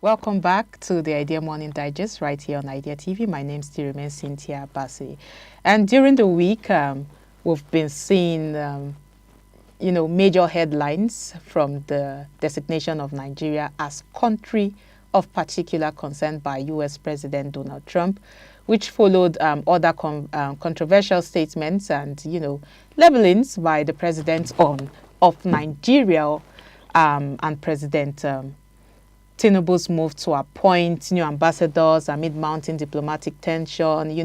Welcome back to the Idea Morning Digest right here on Idea TV. My name still remains Cynthia Bassi. And during the week, we've been seeing, major headlines from the designation of Nigeria as country of particular concern by U.S. President Donald Trump, which followed other controversial statements and, labelings by the president of Nigeria and President Tinubu's move to appoint new ambassadors amid mounting diplomatic tension.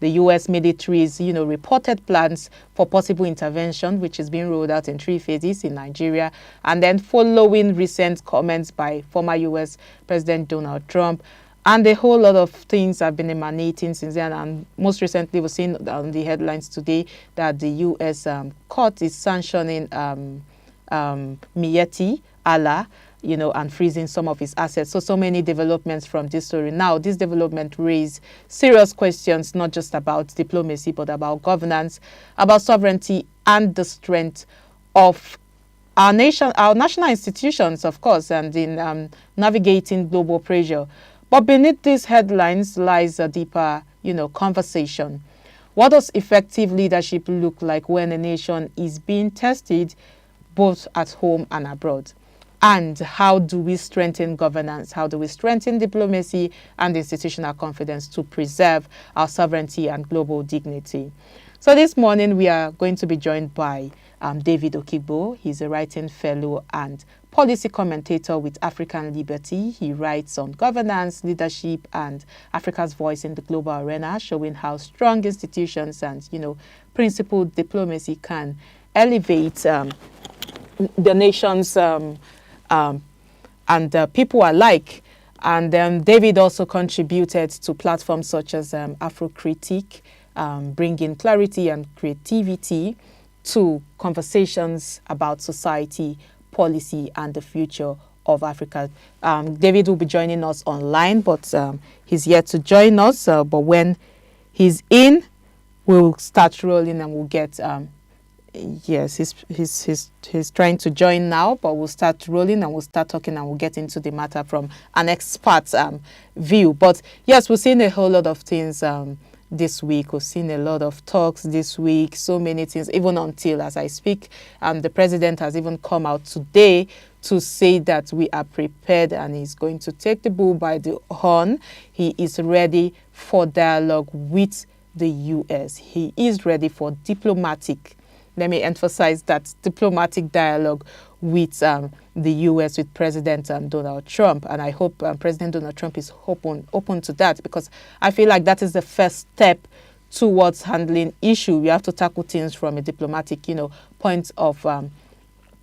The U.S. military's, reported plans for possible intervention, which is being rolled out in 3 phases in Nigeria. And then following recent comments by former U.S. President Donald Trump. And a whole lot of things have been emanating since then. And most recently, we've seen on the headlines today that the U.S. Court is sanctioning Miyetti Allah, and freezing some of his assets. So many developments from this story. Now, this development raised serious questions, not just about diplomacy, but about governance, about sovereignty, and the strength of our national institutions, of course, and in navigating global pressure. But beneath these headlines lies a deeper, conversation. What does effective leadership look like when a nation is being tested both at home and abroad? And how do we strengthen governance? How do we strengthen diplomacy and institutional confidence to preserve our sovereignty and global dignity? So this morning we are going to be joined by David Okigbo. He's a writing fellow and policy commentator with African Liberty. He writes on governance, leadership, and Africa's voice in the global arena, showing how strong institutions and, principled diplomacy can elevate the nation's and people alike. And David also contributed to platforms such as Afrocritique, bringing clarity and creativity to conversations about society, policy, and the future of Africa. David will be joining us online, but he's yet to join us. But when he's in, we'll start rolling and we'll get yes, he's trying to join now, but we'll start rolling and we'll start talking and we'll get into the matter from an expert's view. But yes, we've seen a whole lot of things this week. We've seen a lot of talks this week, so many things, even until as I speak, the president has even come out today to say that we are prepared and he's going to take the bull by the horn. He is ready for dialogue with the U.S. He is ready for diplomatic, let me emphasize that, diplomatic dialogue with the U.S., with President Donald Trump. And I hope President Donald Trump is open to that, because I feel like that is the first step towards handling issue. We have to tackle things from a diplomatic, point of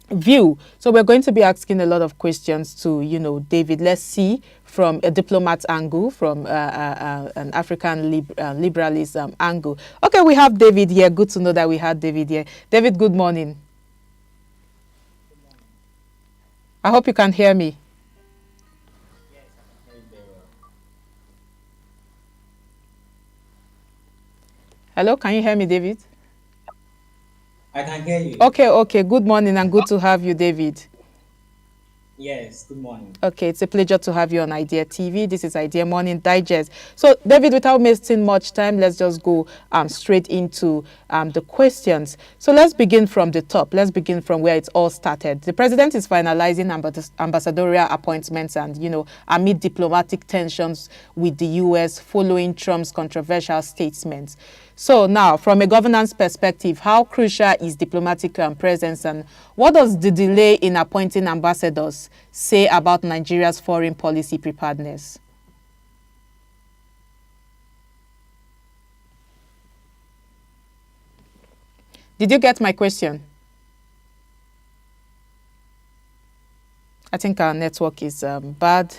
view. So we're going to be asking a lot of questions to, David. Let's see from a diplomat angle, from an African liberalism angle. Okay, we have David here. Good to know that we had David here. David, good morning. I hope you can hear me. Yes, I can hear you very well. Hello, can you hear me, David? I can hear you. Okay. Good morning and good to have you, David. Yes, good morning. Okay, it's a pleasure to have you on Idea TV. This is Idea Morning Digest. So, David, without wasting much time, let's just go straight into the questions. So let's begin from the top. Let's begin from where it all started. The president is finalizing ambassadorial appointments and, amid diplomatic tensions with the U.S. following Trump's controversial statements. So now, from a governance perspective, how crucial is diplomatic presence, and what does the delay in appointing ambassadors say about Nigeria's foreign policy preparedness? Did you get my question? I think our network is bad.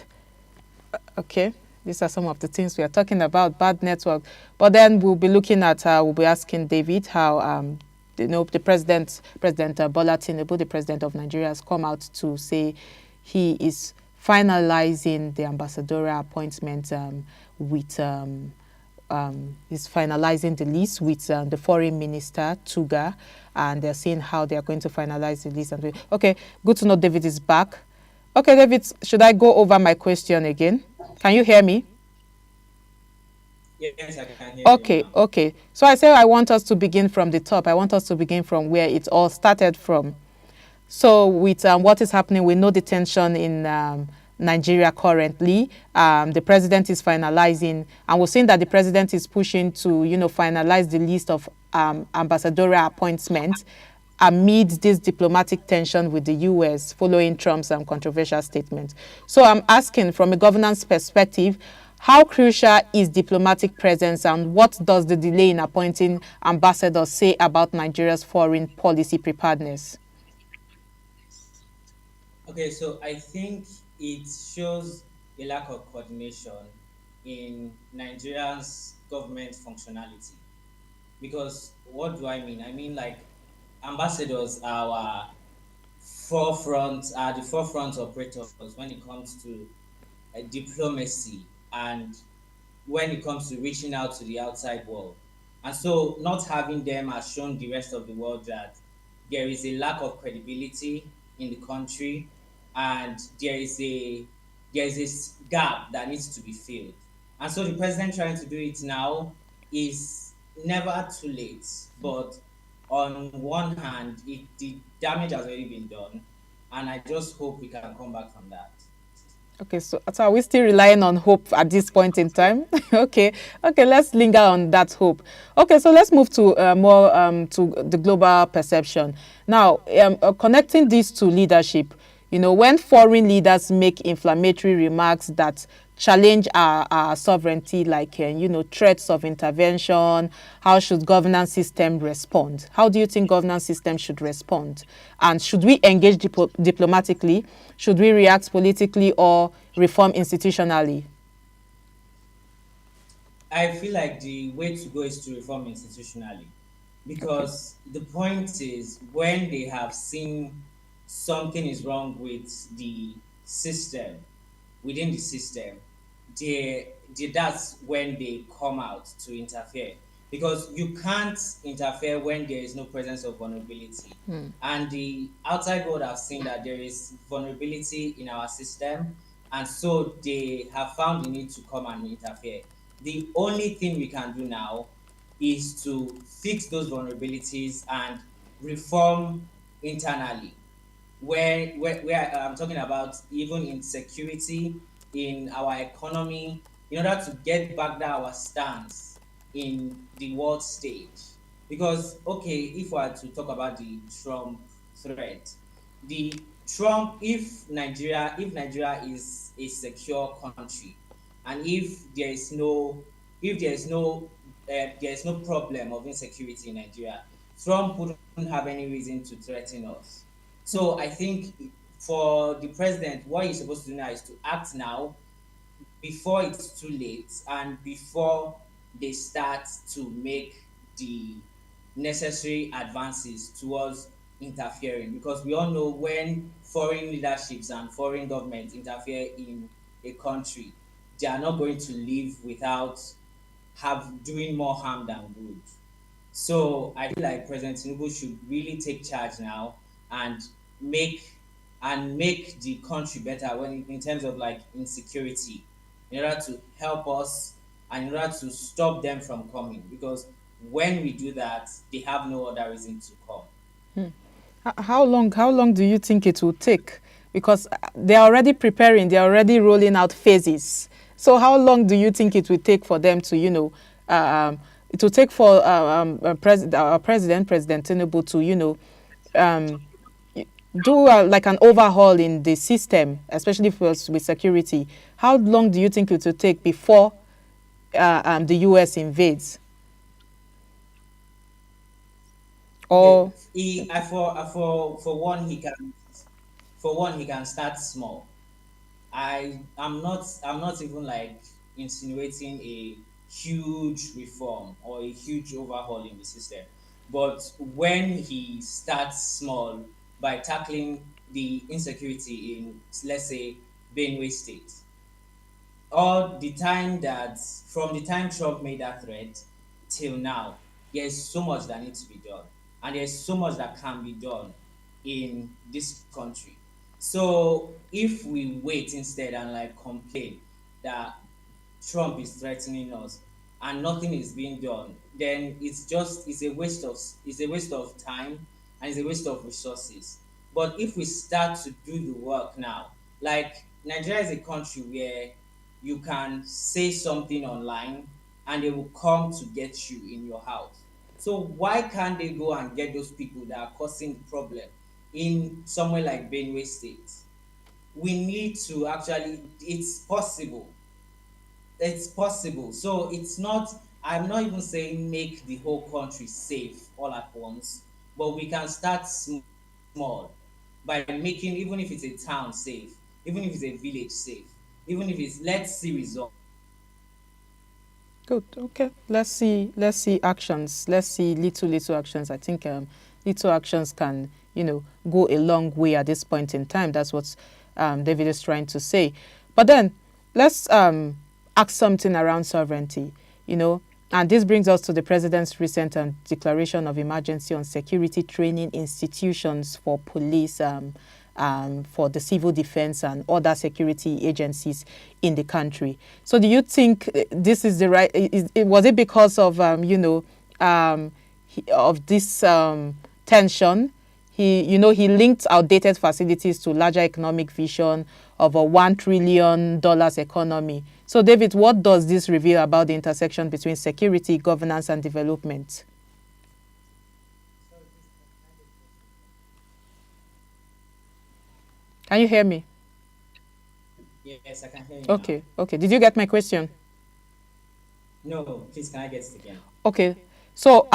Okay. These are some of the things we are talking about, bad network. But then we'll be looking at, we'll be asking David how, the President Bola Tinubu, the president of Nigeria, has come out to say he is finalizing the ambassadorial appointment with, is finalizing the list with the foreign minister, Tuga, and they're seeing how they are going to finalize the list. Okay, good to know David is back. Okay, David, should I go over my question again? Can you hear me? Yes, I can hear you Okay, now. okay. So I said I want us to begin from the top. I want us to begin from where it all started from. So with what is happening, we know the tension in Nigeria currently. The president is finalizing, and we're seeing that the president is pushing to, finalize the list of ambassadorial appointments amid this diplomatic tension with the US following Trump's controversial statement. So I'm asking from a governance perspective, how crucial is diplomatic presence and what does the delay in appointing ambassadors say about Nigeria's foreign policy preparedness? Okay, so I think it shows a lack of coordination in Nigeria's government functionality. Because what do I mean? I mean, like, ambassadors are the forefront operators when it comes to diplomacy and when it comes to reaching out to the outside world. And so, not having them has shown the rest of the world that there is a lack of credibility in the country, and there is this gap that needs to be filled. And so, the president trying to do it now is never too late. But on one hand, the damage has already been done, and I just hope we can come back from that. Okay, so are we still relying on hope at this point in time? Okay, okay, let's linger on that hope. Okay, so let's move to more to the global perception. Now, connecting this to leadership, when foreign leaders make inflammatory remarks that challenge our sovereignty, like, threats of intervention, how should governance system respond? How do you think governance system should respond? And should we engage diplomatically? Should we react politically or reform institutionally? I feel like the way to go is to reform institutionally, Okay. because the point is when they have seen something is wrong with the system, within the system, that's when they come out to interfere, because you can't interfere when there is no presence of vulnerability. And the outside world have seen that there is vulnerability in our system, and so they have found the need to come and interfere. The only thing we can do now is to fix those vulnerabilities and reform internally, where I'm talking about even in security, in our economy, in order to get back that our stance in the world stage. Because okay, if we are to talk about the Trump threat, the Trump if Nigeria is a secure country, and if there is no problem of insecurity in Nigeria, Trump wouldn't have any reason to threaten us. So I think for the president, what he's supposed to do now is to act now before it's too late and before they start to make the necessary advances towards interfering. Because we all know when foreign leaderships and foreign governments interfere in a country, they are not going to live without have doing more harm than good. So I feel like President Tinubu should really take charge now and make make the country better when in terms of like insecurity, in order to help us and in order to stop them from coming. Because when we do that, they have no other reason to come. How long do you think it will take? Because they're already preparing, they're already rolling out phases. So how long do you think it will take for them to, it will take for President Tinubu to, um, do like an overhaul in the system, especially for us with security? How long do you think it will take before the US invades? Okay, Or for one he can start small. I'm not even like insinuating a huge reform or a huge overhaul in the system. But when he starts small by tackling the insecurity in, let's say, Benue State, all the time that from the time Trump made that threat till now, there's so much that needs to be done, and there's so much that can be done in this country. So if we wait instead and like complain that Trump is threatening us and nothing is being done, then it's a waste of time and it's a waste of resources. But if we start to do the work now, like Nigeria is a country where you can say something online and they will come to get you in your house. So why can't they go and get those people that are causing the problem in somewhere like Benue State? We need to actually, it's possible, it's possible. So it's not, I'm not even saying make the whole country safe all at once, but we can start small by making, even if it's a town safe, even if it's a village safe, even if it's, let's see results. Good. Okay. Let's see actions. Let's see little actions. I think little actions can, go a long way at this point in time. That's what David is trying to say. But then let's ask something around sovereignty. You know, and this brings us to the president's recent declaration of emergency on security training institutions for police, for the civil defense and other security agencies in the country. So, do you think this is the right? Was it because of of this tension? He linked outdated facilities to larger economic vision of a $1 trillion economy. So, David, what does this reveal about the intersection between security, governance, and development? Can you hear me? Yes, I can hear you now. Okay, okay. Did you get my question? No, please, can I get it again? Okay. So,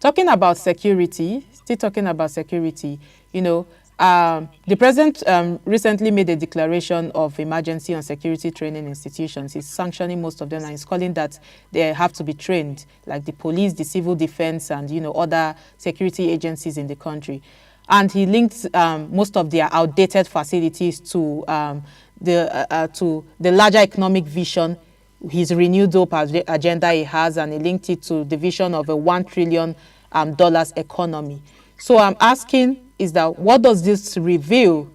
talking about security, still talking about security, the president recently made a declaration of emergency on security training institutions. He's sanctioning most of them and he's calling that they have to be trained, like the police, the civil defense, and other security agencies in the country. And he linked most of their outdated facilities to the larger economic vision, his renewed hope agenda he has, and he linked it to the vision of a $1 trillion economy. So I'm asking is that what does this reveal,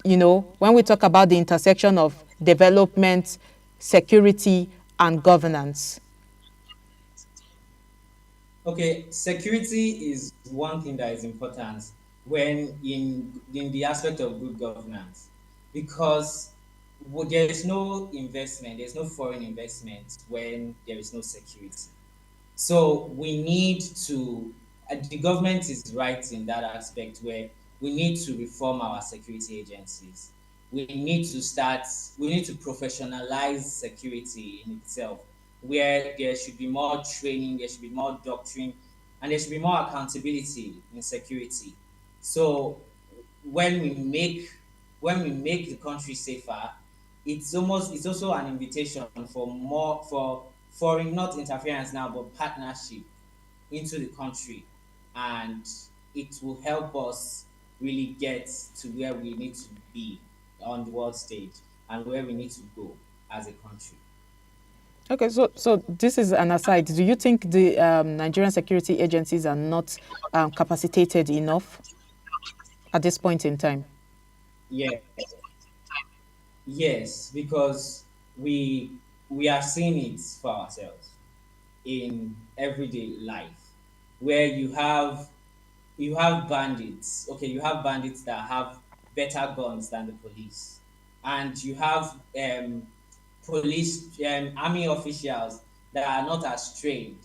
when we talk about the intersection of development, security, and governance? Okay, security is one thing that is important when in the aspect of good governance, because there is no investment, there's no foreign investment when there is no security. So we need to, the government is right in that aspect where we need to reform our security agencies. We need to start, we need to professionalize security in itself, where there should be more training, there should be more doctrine, and there should be more accountability in security. So when we make when we make the country safer, it's also an invitation for more for foreign, not interference now, but partnership into the country, and it will help us really get to where we need to be on the world stage and where we need to go as a country. Okay, so this is an aside. Do you think the Nigerian security agencies are not capacitated enough at this point in time? Yeah, yes, because we we are seeing it for ourselves in everyday life, where you have bandits. Okay, you have bandits that have better guns than the police, and you have police army officials that are not as trained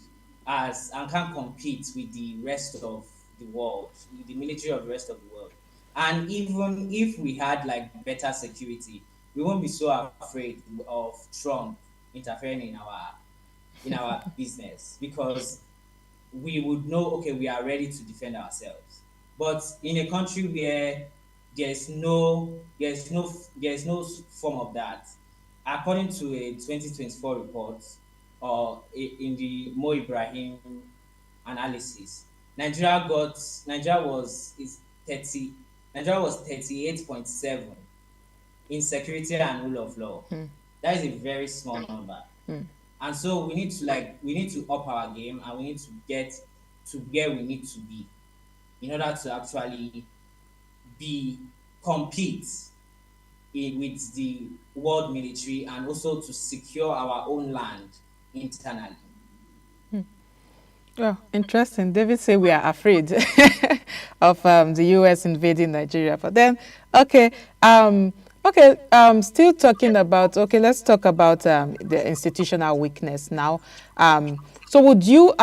as and can't compete with the rest of the world, with the military of the rest of the world. And even if we had like better security, we won't be so afraid of Trump interfering in our business, because we would know, okay, we are ready to defend ourselves. But in a country where there's no form of that, according to a 2024 report, or in the Mo Ibrahim analysis, Nigeria was is 30 Nigeria was 38.7 in security and rule of law. That is a very small number. And so we need to up our game, and we need to get to where we need to be in order to actually be compete with the world military and also to secure our own land internally. Oh, interesting. David say we are afraid of the U.S. invading Nigeria, but then, okay, still talking about. Okay, let's talk about the institutional weakness now. So, would you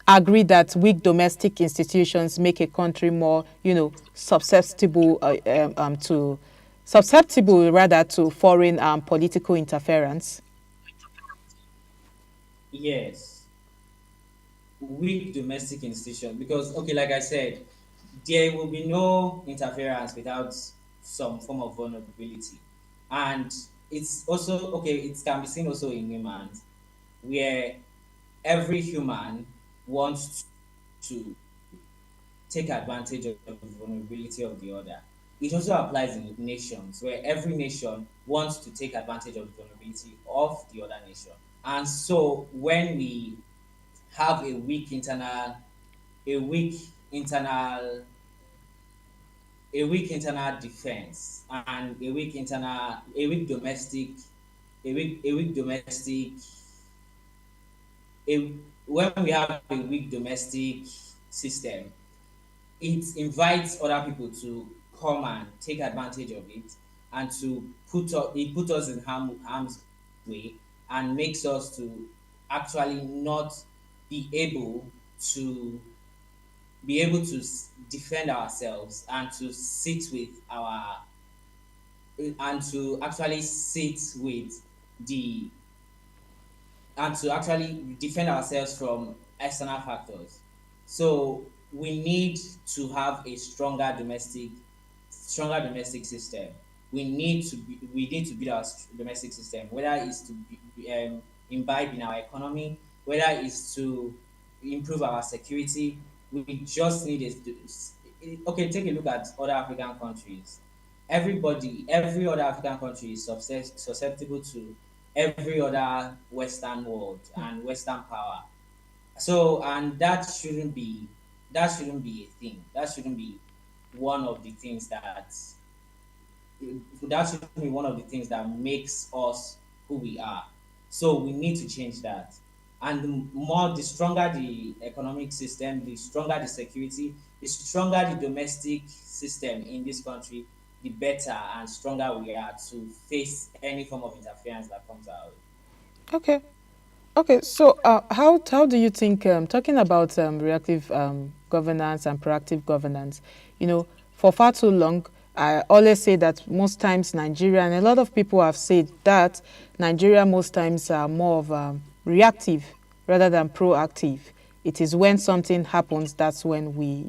agree that weak domestic institutions make a country more, susceptible rather to foreign political interference? Yes, weak domestic institution, because okay, like I said, there will be no interference without some form of vulnerability. And it's also okay, it can be seen also in humans, where every human wants to take advantage of the vulnerability of the other. It also applies in nations, where every nation wants to take advantage of the vulnerability of the other nation. And so when we have a weak internal internal defense and a weak domestic a when we have a weak domestic system, it invites other people to come and take advantage of it, and to put us in harm's way, and makes us to actually not be able to defend ourselves, and to sit with our and to actually sit with the and to actually defend ourselves from external factors. So we need to have a stronger domestic system. We need to build our domestic system, whether it's to imbibe in our economy, whether it's to improve our security. We just need okay, take a look at other African countries. Every other African country is susceptible to every other Western world and Western power. So, and that shouldn't be a thing. That shouldn't be one of the things that makes us who we are. So we need to change that. And the stronger the economic system, the stronger the security, the stronger the domestic system in this country, the better and stronger we are to face any form of interference that comes our way. Okay. Okay, so how do you think, talking about reactive governance and proactive governance, for far too long, I always say that most times Nigeria, and a lot of people have said that Nigeria most times are more of reactive rather than proactive. It is when something happens that's when we,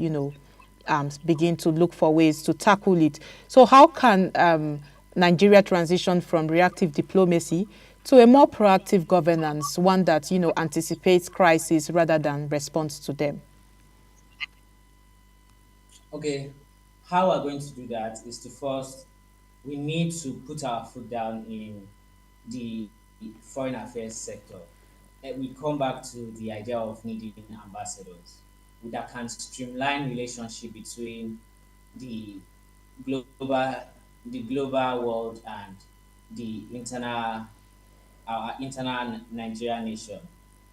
begin to look for ways to tackle it. So how can Nigeria transition from reactive diplomacy to a more proactive governance, one that, anticipates crises rather than responds to them? Okay, how we're going to do that is to first, we need to put our foot down in the foreign affairs sector. And we come back to the idea of needing ambassadors that can streamline relationship between the global the global world and the internal our internal Nigerian nation.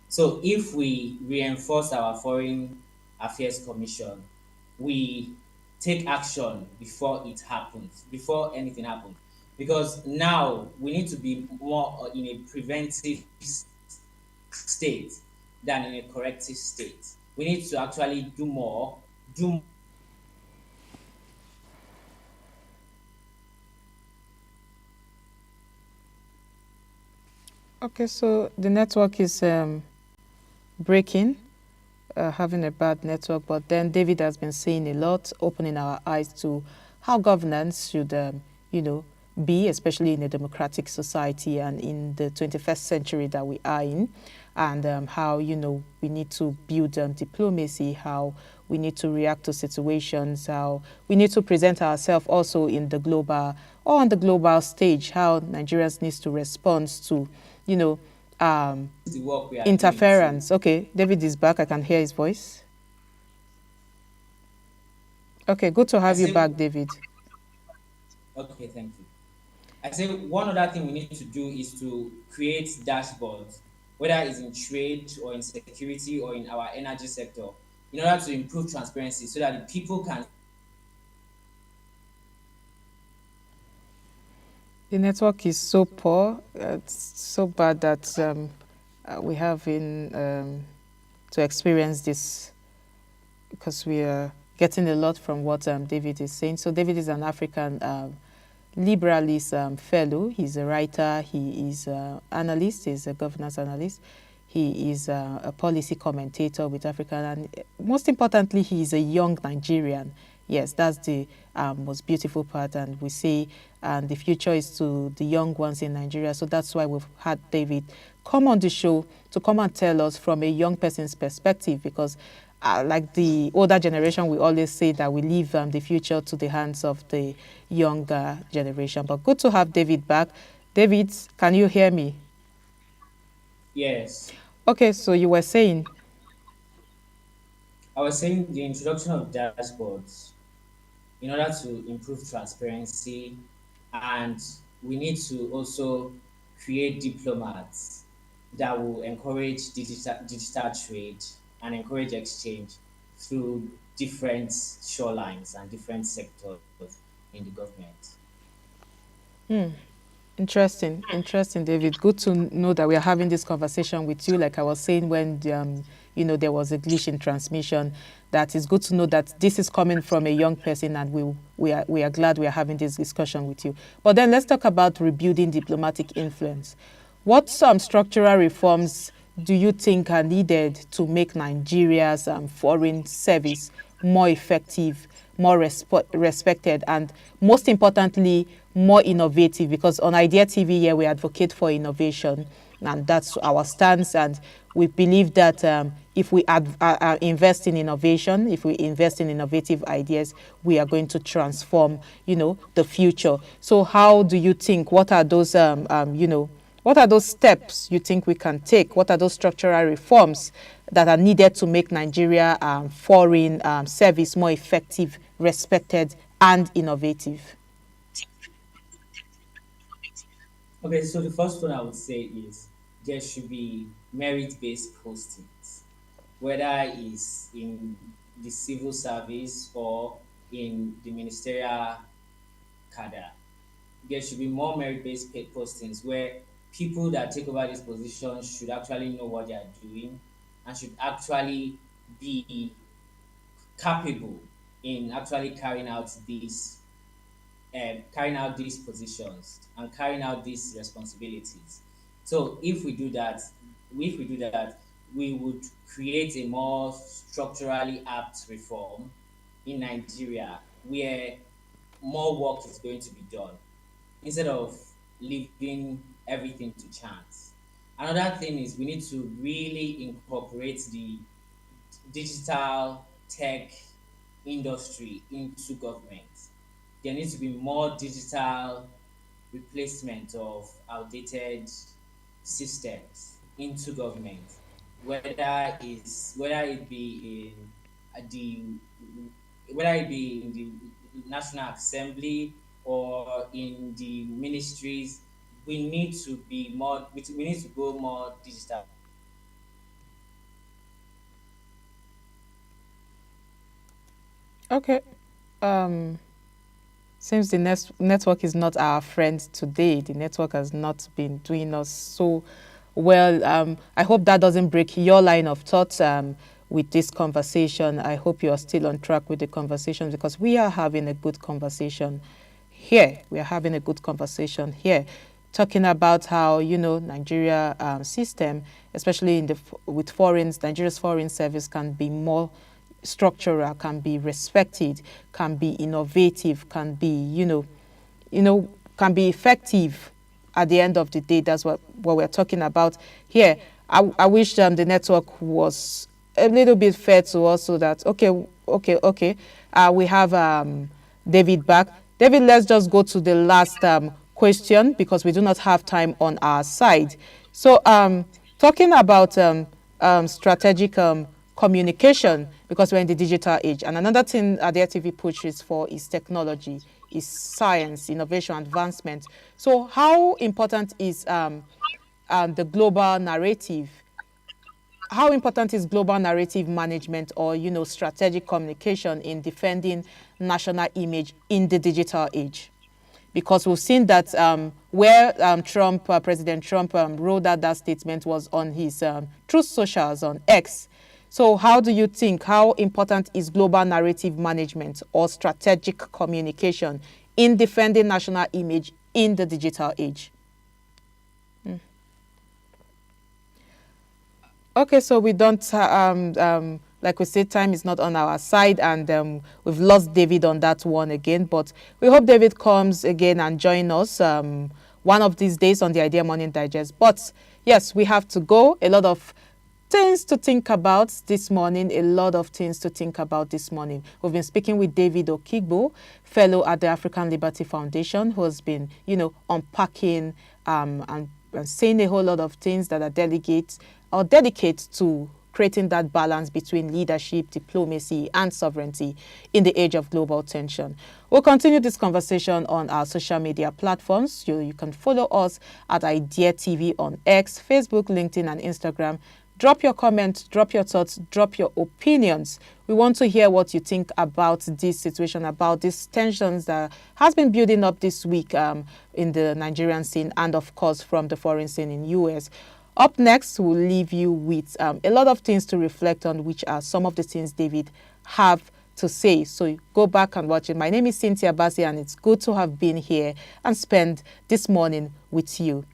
So if we reinforce our Foreign Affairs Commission, we take action before it happens, before anything happens. Because now we need to be more in a preventive state than in a corrective state. We need to actually do Okay, so the network is breaking, having a bad network, but then David has been saying a lot, opening our eyes to how governance should, be, especially in a democratic society and in the 21st century that we are in, and how, we need to build diplomacy, how we need to react to situations, how we need to present ourselves also in the global or on the global stage, how Nigerians needs to respond to, you know, um, the work we are doing to. interference. Okay, David is back. I can hear his voice. Okay, good to I have you say back, David. Okay, thank you. I say one other thing we need to do is to create dashboards, whether it's in trade or in security or in our energy sector, in order to improve transparency so that the people can. The network is so poor, it's so bad that we have to experience this because we are getting a lot from what David is saying. So David is an African liberalist fellow. He's a writer. He is an analyst. He's a governance analyst. He is a policy commentator with African, and most importantly, he is a young Nigerian. Yes, that's the most beautiful part, and we say the future is to the young ones in Nigeria. So that's why we've had David come on the show to come and tell us from a young person's perspective, because like the older generation, we always say that we leave the future to the hands of the younger generation. But good to have David back. David, can you hear me? Yes, Okay, so you were saying, I was saying the introduction of dashboards in order to improve transparency, and we need to also create diplomats that will encourage digital trade and encourage exchange through different shorelines and different sectors in the government. hmm, interesting, interesting, David. Good to know that we are having this conversation with you. Like I was saying when there was a glitch in transmission. That is good to know that this is coming from a young person, and we are glad we are having this discussion with you. But then let's talk about rebuilding diplomatic influence. What structural reforms do you think are needed to make Nigeria's foreign service more effective, more respected, and most importantly, more innovative? Because on Idea TV here, we advocate for innovation, and that's our stance. And we believe that if we invest in innovation, if we invest in innovative ideas, we are going to transform, the future. So, how do you think? What are those steps you think we can take? What are those structural reforms that are needed to make Nigeria foreign service more effective, respected, and innovative? Okay, so the first one I would say is there should be merit-based postings, whether it's in the civil service or in the ministerial cadre. There should be more merit-based paid postings where people that take over these positions should actually know what they are doing and should actually be capable in actually carrying out these positions and carrying out these responsibilities. So if we do that, we would create a more structurally apt reform in Nigeria where more work is going to be done instead of leaving everything to chance. Another thing is we need to really incorporate the digital tech industry into government. There needs to be more digital replacement of outdated systems into government, whether it be in the whether it be in the National Assembly or in the ministries. We need to go more digital. Okay. Um, Seems the network is not our friend today. The network has not been doing us so well. I hope that doesn't break your line of thoughts with this conversation. I hope you are still on track with the conversation, because we are having a good conversation here. We are having a good conversation here, talking about how Nigeria system, especially with foreign Nigeria's foreign service, can be more structural, can be respected, can be innovative, can be can be effective at the end of the day. That's what we're talking about here. I wish the network was a little bit fair to us, so that okay, we have David back. David, let's just go to the last question, because we do not have time on our side. So talking about strategic communication, because we're in the digital age. And another thing Adair TV pushes for is technology, is science, innovation, advancement. So how important is the global narrative? How important is global narrative management, or strategic communication in defending national image in the digital age? Because we've seen that where President Trump wrote out that statement was on his Truth Socials on X. So how do you think, how important is global narrative management or strategic communication in defending national image in the digital age? Okay, so we don't, like we said, time is not on our side, and we've lost David on that one again. But we hope David comes again and join us one of these days on the Idea Morning Digest. But yes, we have to go. A lot of things to think about this morning. A lot of things to think about this morning. We've been speaking with David Okigbo, fellow at the African Liberty Foundation, who has been, unpacking and saying a whole lot of things that are dedicate to creating that balance between leadership, diplomacy, and sovereignty in the age of global tension. We'll continue this conversation on our social media platforms. You can follow us at Idea TV on X, Facebook, LinkedIn, and Instagram. Drop your comments, drop your thoughts, drop your opinions. We want to hear what you think about this situation, about these tensions that has been building up this week in the Nigerian scene, and of course from the foreign scene in US. Up next, we'll leave you with a lot of things to reflect on, which are some of the things David have to say. So go back and watch it. My name is Cynthia Bassi, and it's good to have been here and spend this morning with you.